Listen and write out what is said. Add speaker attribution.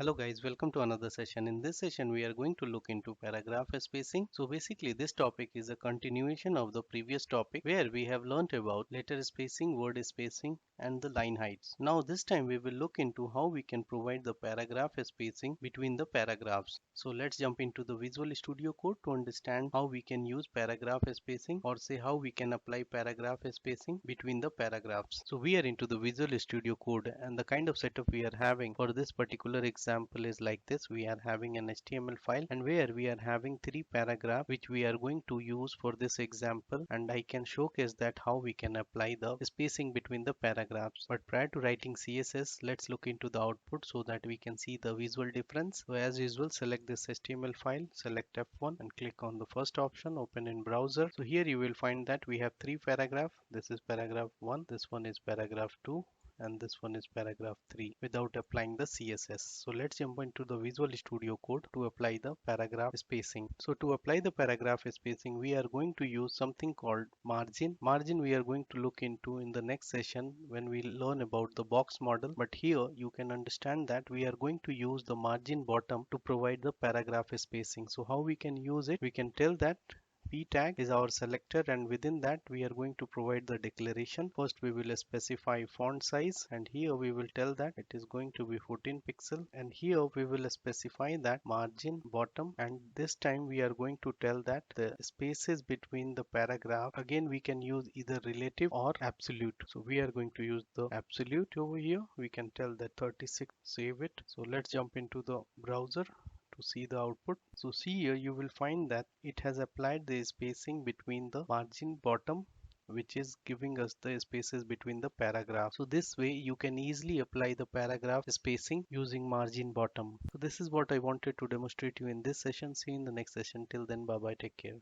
Speaker 1: Hello guys, welcome to another session. In this session, we are going to look into paragraph spacing. So basically, this topic is a continuation of the previous topic where we have learnt about letter spacing, word spacing, and the line heights. Now this time we will look into how we can provide the paragraph spacing between the paragraphs. So let's jump into the Visual Studio Code to understand how we can use paragraph spacing, or say how we can apply paragraph spacing between the paragraphs. So we are into the Visual Studio Code, and the kind of setup we are having for this particular example is like this. We are having an HTML file, and where we are having three paragraphs which we are going to use for this example, and I can showcase that how we can apply the spacing between the paragraphs. But prior to writing CSS, let's look into the output so that we can see the visual difference. So as usual, select this HTML file, select F1 and click on the first option, open in browser. So here you will find that we have three paragraphs. This is paragraph 1, this one is paragraph 2, and this one is paragraph 3 without applying the CSS. So let's jump into the Visual Studio Code to apply the paragraph spacing. So to apply the paragraph spacing, we are going to use something called margin. Margin we are going to look into in the next session when we learn about the box model. But here you can understand that we are going to use the margin bottom to provide the paragraph spacing. So how we can use it? We can tell that p tag is our selector, and within that we are going to provide the declaration. First we will specify font size, and here we will tell that it is going to be 14 pixel, and here we will specify that margin bottom, and this time we are going to tell that the spaces between the paragraph, again we can use either relative or absolute. So we are going to use the absolute over here. We can tell that 36, save it. So let's jump into the browser to see the output. So see here you will find that it has applied the spacing between the margin bottom, which is giving us the spaces between the paragraph. So this way you can easily apply the paragraph spacing using margin bottom. So this is what I wanted to demonstrate you in this session. See you in the next session. Till then, bye bye, take care.